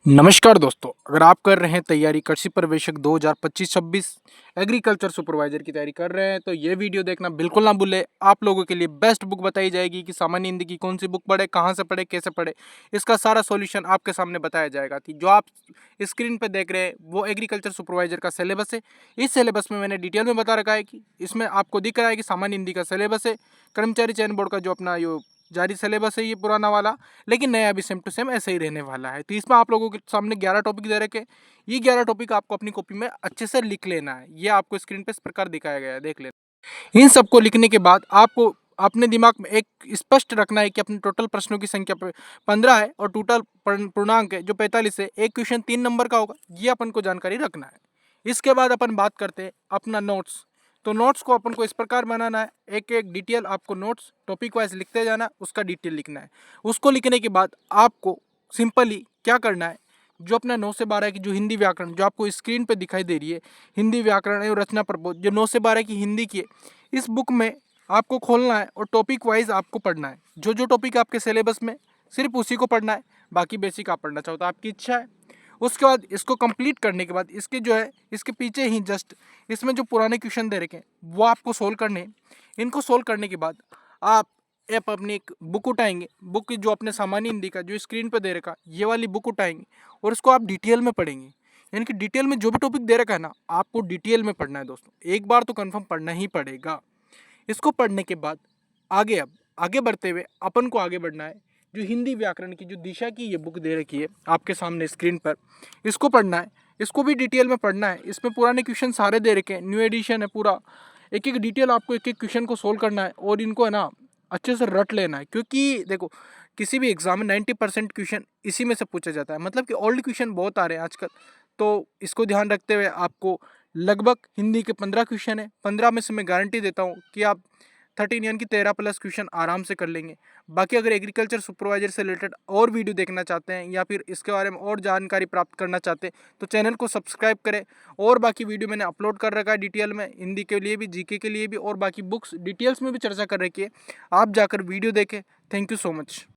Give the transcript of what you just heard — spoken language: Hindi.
नमस्कार दोस्तों, अगर आप कर रहे हैं तैयारी कृषि प्रवेशक 2025-26 एग्रीकल्चर सुपरवाइजर की तैयारी कर रहे हैं तो ये वीडियो देखना बिल्कुल ना भूलें। आप लोगों के लिए बेस्ट बुक बताई जाएगी कि सामान्य हिंदी की कौन सी बुक पढ़े, कहाँ से पढ़े, कैसे पढ़े। इसका सारा सॉल्यूशन आपके सामने बताया जाएगा कि जो आप स्क्रीन पे देख रहे हैं वो एग्रीकल्चर सुपरवाइजर का सिलेबस है। इस सिलेबस में मैंने डिटेल में बता रखा है कि इसमें आपको दिख रहा है कि सामान्य हिंदी का सिलेबस है, कर्मचारी चयन बोर्ड का जो अपना यो जारी सिलेबस है ये पुराना वाला, लेकिन नया भी सेम टू सेम ऐसे ही रहने वाला है। तो इसमें आप लोगों के सामने 11 टॉपिक दे रखे। ये 11 टॉपिक आपको अपनी कॉपी में अच्छे से लिख लेना है। ये आपको स्क्रीन पे इस प्रकार दिखाया गया है, देख लेना। इन सबको लिखने के बाद आपको अपने दिमाग में एक स्पष्ट रखना है कि अपने टोटल प्रश्नों की संख्या 15 है और टोटल पूर्णांक है जो 45 है। एक क्वेश्चन 3 नंबर का होगा, ये अपन को जानकारी रखना है। इसके बाद अपन बात करते हैं अपना नोट्स। तो नोट्स को अपन को इस प्रकार बनाना है, एक एक डिटेल आपको नोट्स टॉपिक वाइज लिखते जाना है, उसका डिटेल लिखना है। उसको लिखने के बाद आपको सिंपली क्या करना है, जो अपना 9 से 12 की जो हिंदी व्याकरण जो आपको स्क्रीन पे दिखाई दे रही है, हिंदी व्याकरण एवं रचना प्रबोध जो 9 से 12 की हिंदी की है, इस बुक में आपको खोलना है और टॉपिक वाइज आपको पढ़ना है। जो जो टॉपिक आपके सिलेबस में सिर्फ उसी को पढ़ना है, बाकी बेसिक आप पढ़ना चाहो तो आपकी इच्छा है। उसके बाद इसको कंप्लीट करने के बाद इसके जो है इसके पीछे ही जस्ट इसमें जो पुराने क्वेश्चन दे रखे हैं वो आपको सोल्व करने हैं। इनको सोल्व करने के बाद आप अपनी एक बुक उठाएंगे, बुक की जो अपने सामान्य हिंदी का जो स्क्रीन पे दे रखा ये वाली बुक उठाएंगे और इसको आप डिटेल में पढ़ेंगे। यानी कि डिटेल में जो भी टॉपिक दे रखा है ना, आपको डिटेल में पढ़ना है दोस्तों, एक बार तो कन्फर्म पढ़ना ही पड़ेगा। इसको पढ़ने के बाद अब आगे बढ़ते हुए अपन को आगे बढ़ना है। जो हिंदी व्याकरण की जो दिशा की ये बुक दे रखी है आपके सामने स्क्रीन पर, इसको पढ़ना है। इसको भी डिटेल में पढ़ना है। इसमें पुराने क्वेश्चन सारे दे रखे हैं, न्यू एडिशन है पूरा। एक एक डिटेल आपको एक एक क्वेश्चन को सोल्व करना है और इनको है ना अच्छे से रट लेना है, क्योंकि देखो किसी भी एग्जाम में 90% क्वेश्चन इसी में से पूछा जाता है। मतलब कि ओल्ड क्वेश्चन बहुत आ रहे हैं आजकल, तो इसको ध्यान रखते हुए आपको लगभग हिंदी के 15 क्वेश्चन है। 15 में से मैं गारंटी देता हूँ कि आप 13 यानी कि 13 प्लस क्वेश्चन आराम से कर लेंगे। बाकी अगर एग्रीकल्चर सुपरवाइजर से रिलेटेड और वीडियो देखना चाहते हैं या फिर इसके बारे में और जानकारी प्राप्त करना चाहते हैं तो चैनल को सब्सक्राइब करें। और बाकी वीडियो मैंने अपलोड कर रखा है डिटेल में, हिंदी के लिए भी, जीके के लिए भी, और बाकी बुक्स डिटेल्स में भी चर्चा कर रखी है। आप जाकर वीडियो देखें। Thank you so much.